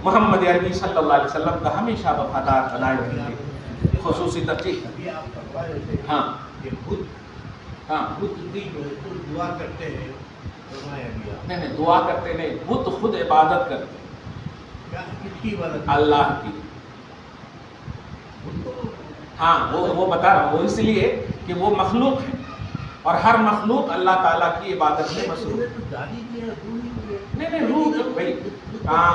محمد عربی صلی اللہ علیہ وسلم کا ہمیشہ وفادار بنائے رہیں گے. خصوصی ترجیح. آپ فرما رہے تھے ہاں کہ خود ہاں کی جو ہے خود دعا کرتے ہیں، فرمایا گیا نہیں دعا کرتے نہیں، بت خود عبادت کرتے کیا کس کی عبادت؟ اللہ کی. ہاں وہ بتا رہا ہوں، وہ اس لیے کہ وہ مخلوق ہے اور ہر مخلوق اللہ تعالیٰ کی عبادت میں مصروف ہے. نہیں روح بھائی، ہاں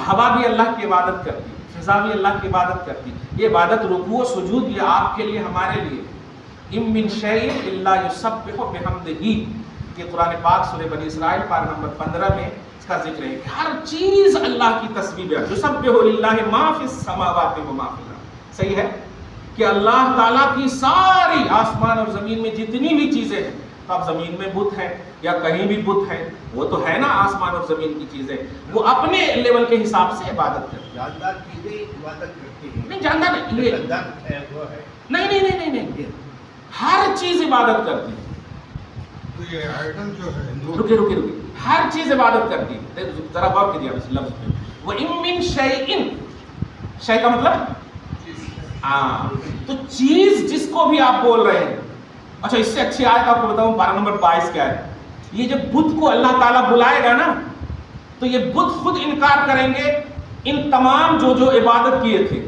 ہوا بھی اللہ کی عبادت کرتی، فضا بھی اللہ کی عبادت کرتی. یہ عبادت رکوع و سجود یہ آپ کے لیے ہمارے لیے. ام من شیء الا یسبح بحمدہ، کہ قرآن پاک سورہ بنی اسرائیل پارہ نمبر 15 میں اس کا ذکر ہے کہ ہر چیز اللہ کی تسبیح ہے. یسبح للہ ما فی السماوات و ما فی الارض. صحیح ہے کہ اللہ تعالیٰ کی ساری آسمان اور زمین میں جتنی بھی چیزیں ہیں، تو اب زمین میں بت ہے یا کہیں بھی بت ہے، وہ تو ہے نا آسمان اور زمین کی چیزیں، وہ اپنے لیول کے حساب سے عبادت کرتی ہیں. جاندار چیزیں عبادت کرتی ہیں. نہیں جاندار نہیں، یہ جاندار ہے وہ ہے. نہیں ہر چیز عبادت کرتی ہے. تو یہ آئیڈل جو ہے رکے ہر چیز عبادت کرتی ہے. ذرا غور کیجیے اس لفظ پہ، وہ ام من شیء، شے کا مطلب ہاں تو چیز جس کو بھی آپ بول رہے ہیں. اچھا اس سے اچھی آیت آپ کو بتاؤں، پارہ نمبر 22 کیا ہے. یہ جب بت کو اللہ تعالیٰ بلائے گا نا، تو یہ بت خود انکار کریں گے ان تمام جو عبادت کیے تھے.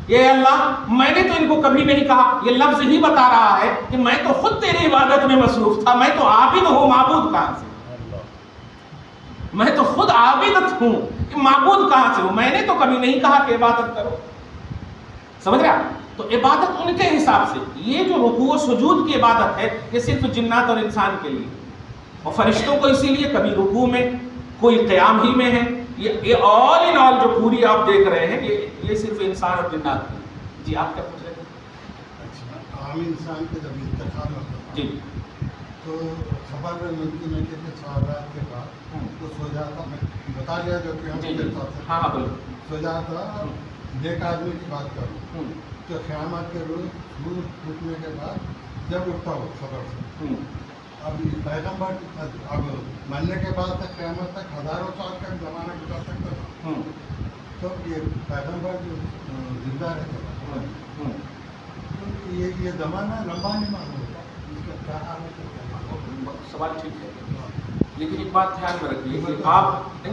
یہ اللہ میں نے تو ان کو کبھی نہیں کہا، یہ لفظ ہی بتا رہا ہے کہ میں تو خود تیری عبادت میں مصروف تھا، میں تو عابد ہوں، معبود کہاں سے؟ میں تو خود عابدت ہوں، معبود کہاں سے ہوں؟ میں نے تو کبھی نہیں کہا کہ عبادت کرو. سمجھ رہا؟ تو عبادت ان کے حساب سے. یہ جو رکوع و سجود کی عبادت ہے یہ صرف جنات اور انسان کے لیے، اور فرشتوں کو اسی لیے کبھی رکوع میں، کوئی قیام ہی میں ہے. یہ آل ان آل جو پوری آپ دیکھ رہے ہیں یہ صرف انسان اور جنات کی. جی آپ کیا پوچھ رہے تھے؟ عام انسان کے جب انتقال ہوتا ہے جی تو خبر ملتی میں کہ سوالات کے بعد تو سو جاتا، میں بتا دیا جو کہ ہم جی ہاں بولو. سو جاتا. ایک آدمی کی بات کروں تو قیامت کے روز سورج پھوٹنے کے بعد جب اٹھتا ہو خبر سے، اب پیغمبر اب مرنے کے بعد تک قیامت تک ہزاروں سال کا زمانہ گزر سکتا تھا. تو یہ پیغمبر جو زندہ رہتے ہیں یہ زمانہ لمبا نہیں معلوم ہوتا، اس کا کیا حال ہے؟ سوال ٹھیک ہے، لیکن ایک بات دھیان میں رکھیے کہ آپ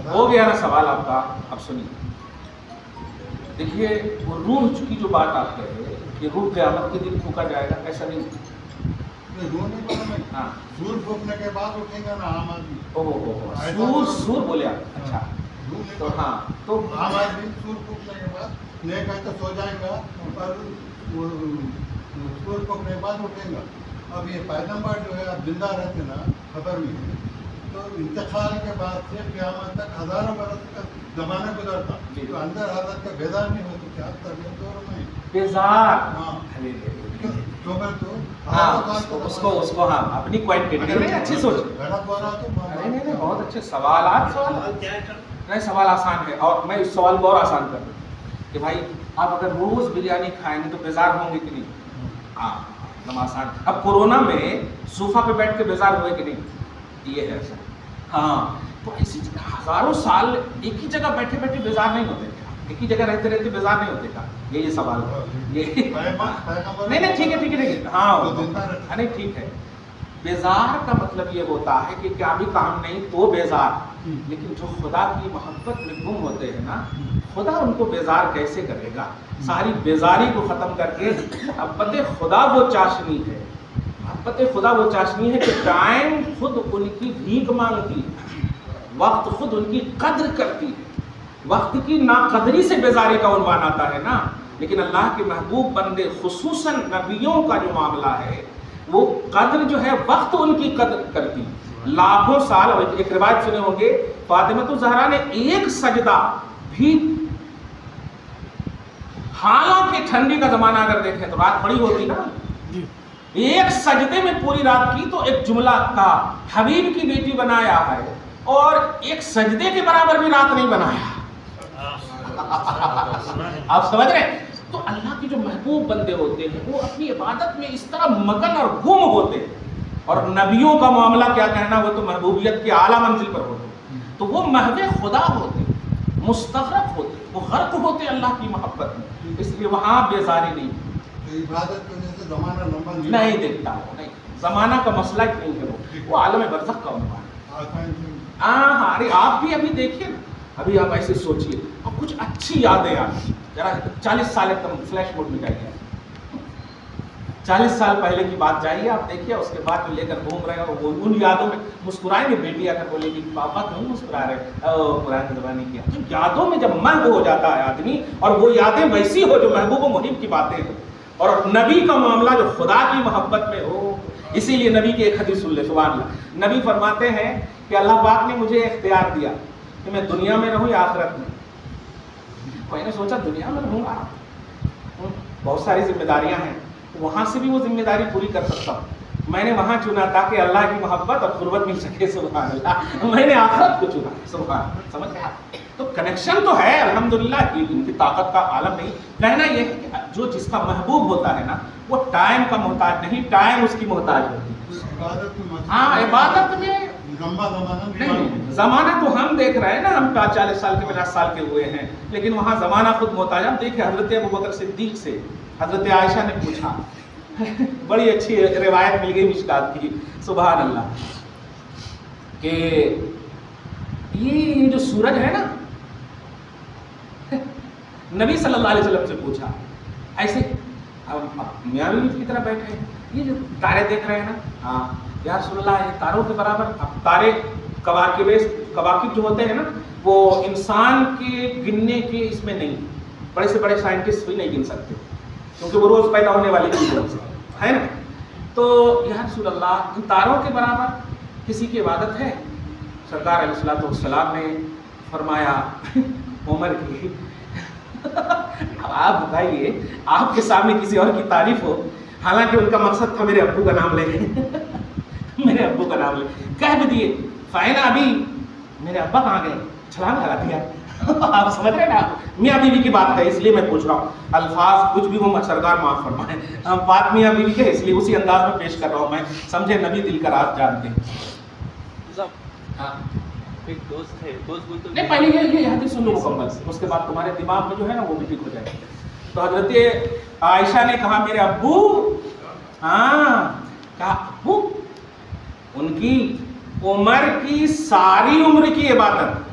ہو گیا نا سوال آپ کا. اب سنیے، دیکھیے وہ روح کی جو بات آپ کہہ رہے ہیں کہ روح قیامت کے دن پھونکا جائے گا، ایسا نہیں. ہاں سور پھونکنے کے بعد اٹھیں گا نا عام سور آدمی. سور بولے آپ. اچھا تو ہاں تو عام آدمی سور پھونکنے کے بعد نیک ہے تو سو جائیں گا، اور سور پھونکنے کے بعد اٹھیں گا. اب یہ پیغمبر جو ہے اب زندہ رہتے نا خبر میں ہے، تو انتقال کے بعد سے قیامت تک ہزاروں برس کا زمانہ گزرتا، تو اندر حالت کا بیدار نہیں ہوتی. کیا طبیعت دور میں بیزار. ہاں تو ہاں اس کو ہاں اپنی کوائنٹٹی میں اچھی سوچ. غلط بولا تو نہیں بہت اچھے سوالات. نہیں سوال آسان ہے، اور میں اس سوال کو اور آسان کر دوں کہ بھائی آپ اگر روز بریانی کھائیں گے تو بیزار ہوں گے کہ نہیں؟ ہاں ایک دم آسان. اب کورونا میں صوفہ پہ بیٹھ کے بیزار ہوئے کہ نہیں؟ یہ ہے ایسا. ہاں تو اسی ہزاروں سال ایک ہی جگہ بیٹھے بیٹھے بیزار نہیں ہوتے کیا؟ ایک ہی جگہ رہتے رہتے بیزار نہیں ہوتے کیا؟ یہ سوال ہے. نہیں ٹھیک ہے ہاں نہیں ٹھیک ہے. بیزار کا مطلب یہ ہوتا ہے کہ کیا بھی کام نہیں تو بیزار. لیکن جو خدا کی محبت میں گم ہوتے ہیں نا، خدا ان کو بیزار کیسے کرے گا؟ ساری بیزاری کو ختم کر کے محبت خدا وہ چاشنی ہے. محبت خدا وہ چاشنی ہے کہ ٹائم خود ان کی بھیک مانگتی ہے، وقت خود ان کی قدر کرتی ہے. وقت کی ناقدری سے بیزاری کا عنوان آتا ہے نا. لیکن اللہ کے محبوب بندے خصوصاً نبیوں کا جو معاملہ ہے وہ قدر جو ہے وقت ان کی قدر کرتی. لاکھوں سال. ایک روایت سنے ہوں گے فاطمہ الزہرا نے ایک سجدہ بھی، حالانکہ ٹھنڈی کا زمانہ اگر دیکھیں تو رات بڑی ہوتی نا، ایک سجدے میں پوری رات کی. تو ایک جملہ کا حبیب کی بیٹی بنایا ہے اور ایک سجدے کے برابر بھی رات نہیں بنایا. آپ سمجھ رہے ہیں؟ تو اللہ کے جو محبوب بندے ہوتے ہیں وہ اپنی عبادت میں اس طرح مگن اور گم ہوتے ہیں. اور نبیوں کا معاملہ کیا کہنا، وہ تو محبوبیت کے اعلیٰ منزل پر ہوتے ہیں. تو وہ محو خدا ہوتے، مستغرق ہوتے، وہ غرق ہوتے اللہ کی محبت میں، اس لیے وہاں بیزاری نہیں، تو عبادت کرنے سے زمانہ لمبا نہیں دیکھتا وہ، نہیں زمانہ کا مسئلہ ہی نہیں ہے، وہ عالم برزخ کا عنوان ہے۔ آسان سے ہاں ارے آپ بھی ابھی دیکھیے نا، ابھی آپ ایسے سوچیے اور کچھ اچھی یادیں آتی، ذرا 40 سال ایک دم فلیش موڈ میں جائیے، 40 سال پہلے کی بات جائیے آپ دیکھیے، اس کے بعد جو لے کر گھوم رہے ہیں وہ ان یادوں میں مسکرائیں گے، بیٹی آ کر بولے گی پاپا کیوں مسکرا رہے، پرانے زمانے کی تو یادوں میں جب محو ہو جاتا ہے آدمی، اور وہ یادیں ویسی ہو جو محبوب و محب کی باتیں ہیں، اور نبی کا معاملہ جو خدا کی محبت میں ہو۔ اسی لیے نبی کی ایک حدیث سن لے، سبحان اللہ، نبی فرماتے ہیں کہ اللہ پاک نے مجھے اختیار دیا کہ میں دنیا میں رہوں یا آخرت میں۔ میں نے سوچا دنیا میں رہوں گا، بہت ساری ذمہ داریاں ہیں، وہاں سے بھی وہ ذمہ داری پوری کر سکتا ہوں، میں نے وہاں چنا تاکہ اللہ کی محبت اور قربت مل سکے، سبحان اللہ، میں نے آخرت کو چنا، سبحان اللہ، سمجھ گیا؟ تو کنیکشن تو ہے الحمدللہ، ان کی طاقت کا عالم نہیں، کہنا یہ ہے کہ جو جس کا محبوب ہوتا ہے نا وہ ٹائم کا محتاج نہیں، ٹائم اس کی محتاج ہوتی ہے۔ عبادت میں ہاں عبادت میں لمبا زمانہ نہیں، زمانہ تو ہم دیکھ رہے ہیں نا، ہم 40 سال کے 50 سال کے ہوئے ہیں، لیکن وہاں زمانہ خود محتاج۔ ہم دیکھیں حضرت ابوبکر صدیق سے حضرت عائشہ نے پوچھا، بڑی اچھی روایت مل گئی مشکات کی، سبحان اللہ، کہ یہ جو سورج ہے نا، نبی صلی اللہ علیہ وسلم سے پوچھا ایسے، اب میاں بیوی کی طرح بیٹھے ہیں، یہ جو تارے دیکھ رہے ہیں نا، ہاں یا رسول اللہ یہ تاروں کے برابر، اب تارے کواکب جو ہوتے ہیں نا وہ انسان کے گننے کے اس میں نہیں، بڑے سے بڑے سائنٹسٹ بھی نہیں گن سکتے کیونکہ وہ روز پیدا ہونے والی چیزوں سے ہے نا، تو یا رسول اللہ ان تاروں کے برابر کسی کی عبادت ہے؟ سرکار علیہ الصلوۃ والسلام نے فرمایا عمر کی اب آپ بتائیے، آپ کے سامنے کسی اور کی تعریف ہو، حالانکہ ان کا مقصد تھا میرے ابو کا نام لے میرے ابو کا نام لے، کہہ بھی دیے فائنہ ابھی میرے ابا کہاں گئے، چھلانگ لگا دیا آپ سمجھ رہے ہیں نا، میاں بیوی کی بات ہے اس لیے میں پوچھ رہا ہوں، الفاظ کچھ بھی وہ سرکار معاف فرمائیں، ہم بات میاں بیوی کے اس لیے اسی انداز میں پیش کر رہا ہوں میں، سمجھے نبی دل کا راز جانتے ہیں۔ ہاں ایک دوست ہے، دوست بولتے نہیں پہلے یہ حدیث سن لو مکمل، اس کے بعد تمہارے دماغ میں جو ہے نا وہ بھی ٹھیک ہو جائے گا۔ تو حضرت عائشہ نے کہا میرے ابو، ہاں کہا ابو، ان کی عمر کی ساری عمر کی عبادت،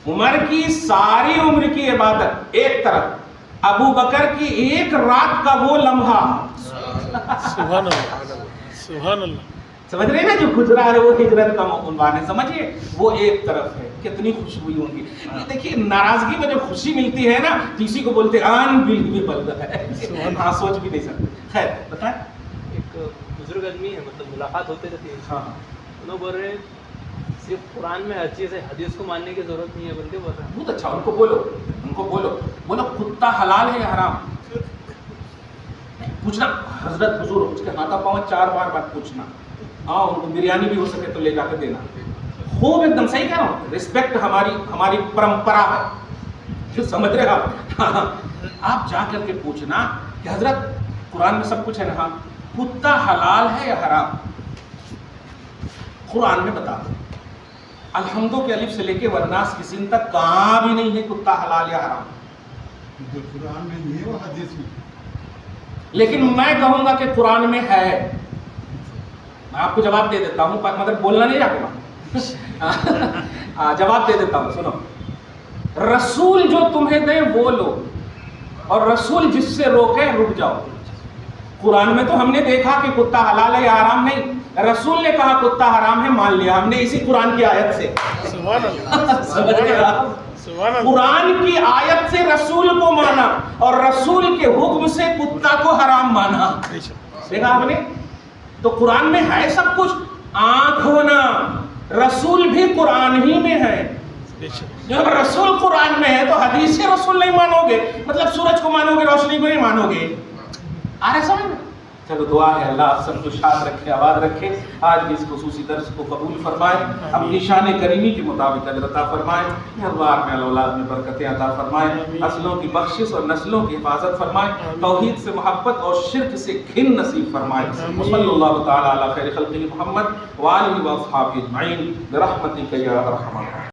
عمر کی ساری عمر کی عبادت ایک طرف، ابو بکر کی ایک رات کا وہ لمحہ، سبحان اللہ سبحان اللہ، سمجھ رہے ہیں نا، جو گزرا ہے وہ ہجرت کا عنوان ہے، سمجھیے وہ ایک طرف ہے، کتنی خوشی ہوئی ہوں گی۔ یہ دیکھیے ناراضگی میں جب خوشی ملتی ہے نا کسی کو بولتے انبلیویبل ہے، ہاں سوچ بھی نہیں سکتے۔ خیر بتائیں، ایک بزرگ آدمی ہے، مطلب ملاقات ہوتے رہتی ہے، ہاں انہوں بول رہے ہیں صرف قرآن میں ہر چیز ہے، حدیث کو ماننے کی ضرورت نہیں ہے، بلکہ بول رہے ہیں بہت اچھا، ان کو بولو، ان کو بولو کتا حلال ہے یا حرام، پوچھنا حضرت حضور اس کے ہاتھا پاؤں 4 بار بات پوچھنا، ہاں ان کو بریانی بھی ہو سکے تو لے جا کے دینا، خوب ایک دم صحیح کہہ رہا ہوں، رسپیکٹ ہماری پرمپرا ہے، جو سمجھ رہے آپ، آپ جا کر کے پوچھنا کہ حضرت قرآن میں سب کچھ ہے نا، ہاں کتا حلال ہے یا حرام، قرآن میں بتا دو، الحمدوں کے الف سے لے کے والناس کی سین تک کہاں بھی نہیں ہے کتا حلال یا حرام، جو قرآن میں نہیں ہے وہ حدیث میں، لیکن میں کہوں گا کہ قرآن میں ہے، میں آپ کو جواب دے دیتا ہوں مگر بولنا نہیں جاتا، جواب دے دیتا ہوں، سنو، رسول جو تمہیں دے وہ لو، اور رسول جس سے روکے رک جاؤ۔ قرآن میں تو ہم نے دیکھا کہ کتا حلال ہے یا حرام نہیں، رسول نے کہا کتا حرام ہے، مان لیا ہم نے اسی قرآن کی آیت سے، سبحان اللہ سمجھ گئے آپ؟ سبحان اللہ، قرآن کی آیت سے رسول کو مانا اور رسول کے حکم سے کتا کو حرام مانا، دیکھا آپ نے؟ تو قرآن میں ہے سب کچھ، آنکھ ہونا، رسول بھی قرآن ہی میں ہے، جب رسول قرآن میں ہے تو حدیث رسول نہیں مانو گے، مطلب سورج کو مانو گے روشنی کو نہیں مانو گے، آ رہے سمجھ میں؟ چلو دعا ہے اللہ آپ سب کو شاد رکھے، آباد رکھے، آج بھی اس خصوصی درس کو قبول فرمائے، اپنی شان کریمی کے مطابق اجر عطا فرمائے، گھر بار میں اولاد میں برکتیں عطا فرمائے، نسلوں کی بخشش اور نسلوں کی حفاظت فرمائے، توحید سے محبت اور شرک سے گھن نصیب فرمائے۔ صلی اللہ تعالی علی خیر خلقہ محمد وآلہ واصحابہ اجمعین برحمتک یا ارحم الراحمین۔